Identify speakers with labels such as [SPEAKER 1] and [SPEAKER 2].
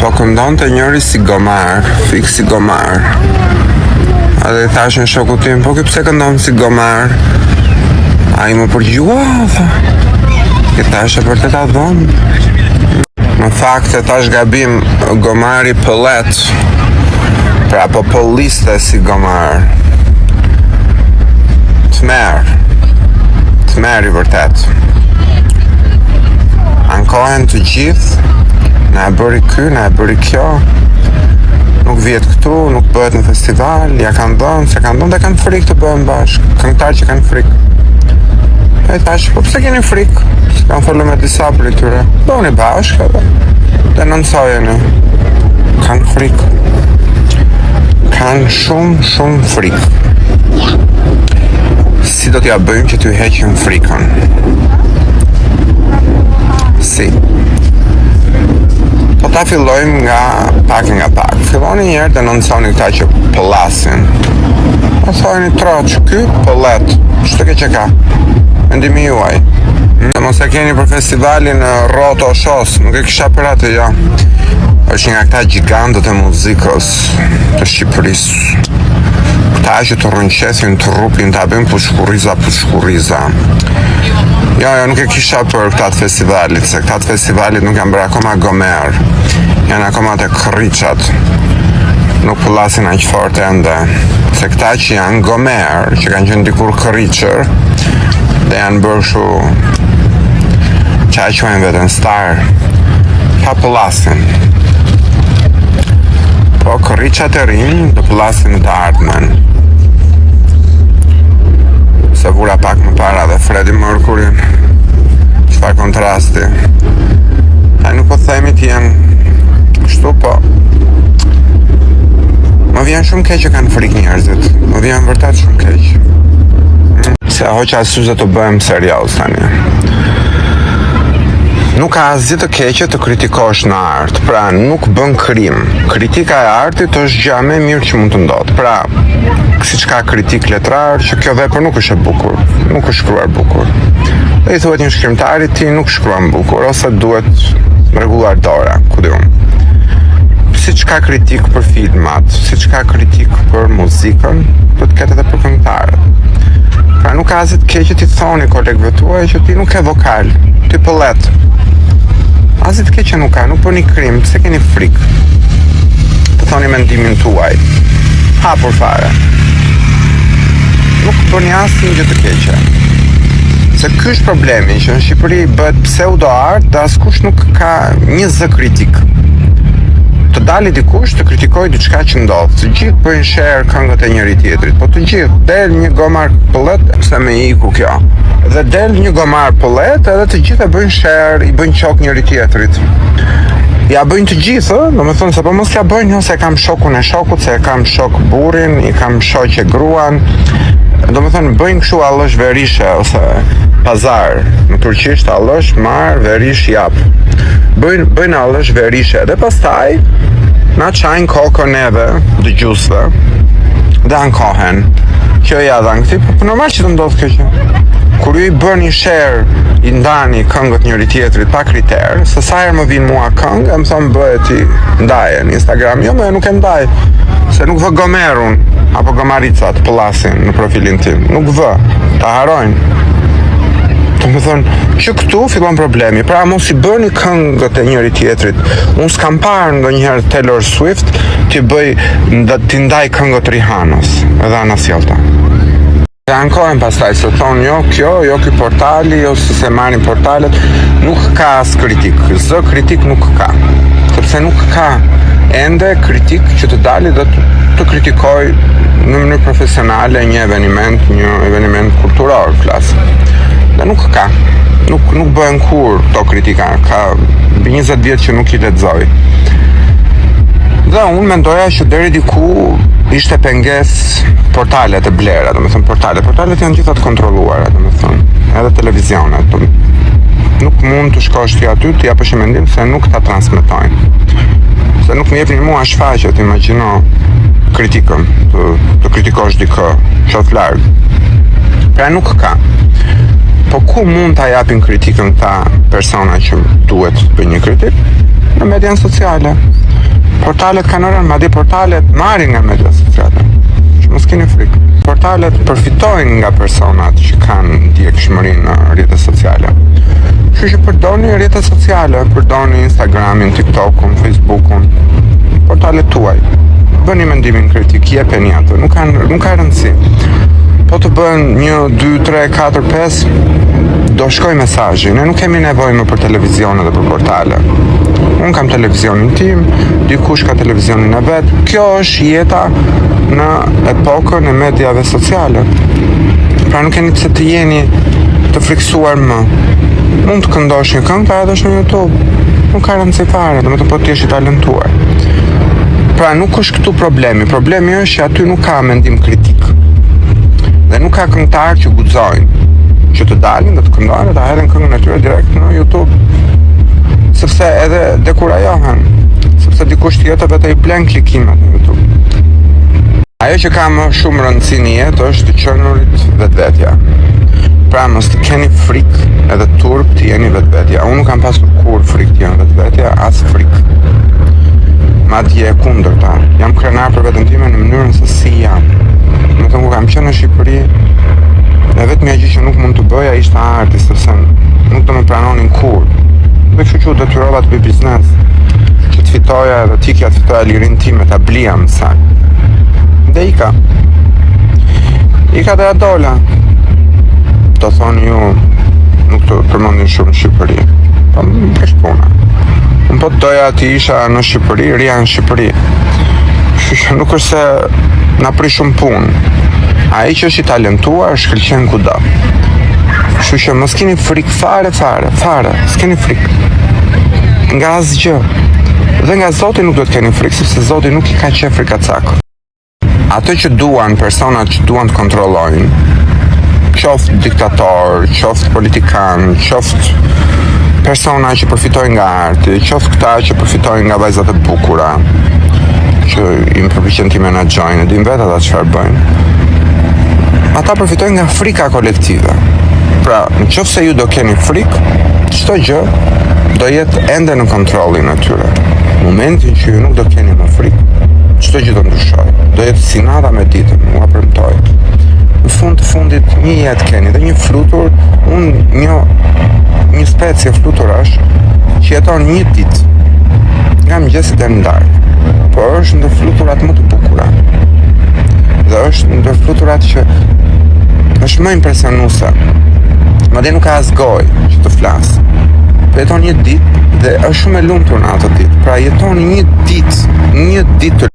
[SPEAKER 1] Po këndon të njëri si gomar, fik si gomar. A dhe thashën shoku tim, po këpse këndon si gomar? A i më përgjua, tha. I thashë për të ta dhonë. Në fakt e thash gabim gomari pëllet. Pra po pëlliste si gomar. Tmer i vërtet. Ankohen të gjithë, na e bëri ky, na e bëri kjo. Nuk vjet këtu, nuk bëhet në festival, ja kanë dhënë, se kanë dhënë dhe kanë frikë të bëhen bashkë. Këngëtarë që kanë frikë. E thash, po pse keni frikë? Kanë folur me disa prej tyre. Bëhuni bashkë edhe denoncojeni. Kanë frikë. Kanë shumë frikë. Si do t'ja bëjmë që t'ju heqim frikën? Si? Po ta fillojmë nga pak. Filloni njerë denonconi këta që pëllasin. Po thojni troq, ky pëllet. Ç'të ke që ka? Mendimi juaj. Mos e keni për festivalin Roto Shos, nuk e kisha për atë, ja. Është nga këta gjigantët e muzikës të Shqipërisë. Këta që të rënqesin trupin, ta bëjmë pushkuriza. Jo, nuk e kisha për këta të festivalit, se këta të festivalit nuk janë bërë akoma gomer. Janë akoma të kryqat. Nuk pëllasin aq fort ende. Se këta që janë gomer, që kanë qenë dikur kryqër, dhe janë bërë shu qa quajnë vetën star, ka pëllasin. Po kryqat e rinj do pëllasin të ardhmen. Se vura pak më para dhe Freddie Mercury, çfarë kontrasti. A nuk po themi të jenë kështu, po më vjen shumë keq që kanë frikë njerëzit. Më vjen vërtet shumë keq. Se hoqa syze të bëhem serioz tani. Nuk ka asgjë të keqe të kritikosh në art, pra nuk bën krim. Kritika e artit është gjë më e mirë që mund të ndodhë. Pra, siç ka kritik letrar, që kjo vepër nuk është e bukur, nuk është shkruar bukur. Dhe i thuhet një shkrimtari, ti nuk shkruan bukur, ose duhet rregullar dora, ku di unë. Siç ka kritik për filmat, siç ka kritik për muzikën, do të ketë edhe për këngëtarët. Pra nuk ka asgjë të keqe ti thoni kolegëve tuaj që ti nuk ke vokal, ti pëllet. Asgjë të keqe nuk ka, nuk bëni krim, pse keni frikë? Të thoni mendimin tuaj. Hapur fare. Nuk bëni asnjë gjë të keqe. Se ky është problemi, që në Shqipëri bëhet pseudo art dhe askush nuk ka një zë kritik. Të dali dikush të kritikojë diçka që ndodh. Të gjithë bëjnë share këngët e njëri tjetrit, po të gjithë del një gomar pëllet, pse më iku kjo. Dhe del një gomar pëllet, edhe të gjithë e bëjnë share, i bëjnë qok njëri tjetrit. Ja bëjnë të gjithë, domethënë se po mos ja bëjnë se kam shokun e shokut, se kam shok burrin, i kam shoqe gruan. Domethënë bëjnë kështu allësh verishe ose pazar. Në turqisht allësh marr, verish jap. Bëjnë allësh verishe dhe pastaj na çajnë kokën neve dëgjuesve dhe ankohen. Kjo ja dhan këti, po normal që të ndodhë kjo që. Kur ju i bëni share, i ndani këngët njëri tjetrit pa kriter, se sa herë më vinë mua këngë, e më thonë bëhet i ndaje në Instagram, jo më nuk e ndaj, se nuk vë gomerun, apo gomaricat pëllasin në profilin tim, nuk vë, ta harojnë. Të më thonë, që këtu fillon problemi, pra mos i bëni këngët e njëri tjetrit. Unë s'kam parë ndonjëherë Taylor Swift t'i ndaj këngët Rihanës, edhe Ana Sjellta. E ankohen pastaj se thonë jo kjo, jo ky portali, jo se marrin portalet, nuk ka as kritik, zë kritik nuk ka. Sepse nuk ka ende kritik që të dali dhe të kritikoj në mënyrë profesionale një eveniment kulturor klasë. Dhe nuk ka, nuk bëhen kur to kritika, ka 20 vjetë që nuk i lexoj. Dhe unë mendoja që deri diku ishte penges portalet e blera, domethënë portalet janë gjitha të kontrolluara, domethënë, edhe televizionet. Nuk mund të shkosh ti aty, ti japësh mendim se nuk ta transmetojnë. Se nuk më jepni mua shfaqje, të imagjino kritikën, të kritikosh dikë, qof larg. Pra nuk ka. Po ku mund ta japin kritikën këta persona që duhet të bëjnë një kritik? Në median sociale. Portalet kanë rënë, madje portalet marrin nga media sociale. Që mos keni frikë. Portalet përfitojnë nga personat që kanë ndjekshmëri në rrjetet sociale. Kështu që përdorni rrjetet sociale, përdorni Instagramin, TikTokun, Facebookun, portalet tuaj. Bëni mendimin kritik, jepeni ato, nuk ka rëndësi. Po të bën 1, 2, 3, 4, 5, do shkoj mesazhi. Ne nuk kemi nevojë më për televizion dhe për portale. Unë kam televizionin tim, dikush ka televizionin e vet. Kjo është jeta në epokën e mediave sociale. Pra nuk keni pse të jeni të friksuar më. Mund të këndosh një këngë, ta hedhësh në YouTube. Nuk ka rëndësi fare, domethënë po ti je i talentuar. Pra nuk është këtu problemi. Problemi është që aty nuk ka mendim kritik. Dhe nuk ka këngëtar që guxojnë që të dalin dhe të këndojnë dhe të hedhin këngën e tyre direkt në YouTube. Sepse edhe dekurajohen, sepse dikush tjetër vetë i blen klikimet në YouTube. Ajo që ka më shumë rëndësi në jetë është të qenurit vetvetja. Pra mos të keni frikë edhe turp të jeni vetvetja. Unë nuk kam pasur kur frikë të jeni vetvetja, as frikë. Madje e kundërta. Jam krenar për veten time në mënyrën se si jam. Do të thonë, kam qenë në Shqipëri, dhe vetmja gjë që nuk mund të bëja ishte arti, sepse nuk do më pranonin kur. Dhe kështu që u detyrova të bëj biznes, që të fitoja edhe t'ikja të fitoja lirinë time, ta blija më saktë. Dhe ika dhe adola. Do thonë ju, nuk të përmendin shumë Shqipëri. Po më është puna. Unë po të doja të isha në Shqipëri, rria në Shqipëri. Kështu që nuk është se na prish shumë punë. Ai që është i talentuar shkëlqen kudo. Kështu që mos keni frikë fare, s'keni frikë. Nga asgjë. Dhe nga Zoti nuk do të keni frikë, sepse Zoti nuk i ka qenë frikacak. Ato që duan, personat që duan të kontrollojnë, qoftë diktator, qoftë politikan, qoftë persona që përfitojnë nga arti, qoftë këta që përfitojnë nga vajzat e bukura, që im përpiqen t'i menaxhojnë, din vetë ata çfarë bëjnë. Ata përfitojnë nga frika kolektive. Pra, nëse ju do keni frikë, çdo gjë do jetë ende në kontrollin e tyre. Në momentin që ju nuk do keni më frikë, çdo gjë do ndryshojë. Do jetë si nata me ditën, ua premtoj. Në fund të fundit një jetë keni dhe një flutur, një specie fluturash që jeton një ditë nga mëngjesi deri në darkë. Por është ndër fluturat më të bukura. Dhe është ndër fluturat që është më impresionuese. Madje nuk ka as gojë që të flasë. Po jeton një ditë dhe është shumë e lumtur në atë ditë. Pra jeton një ditë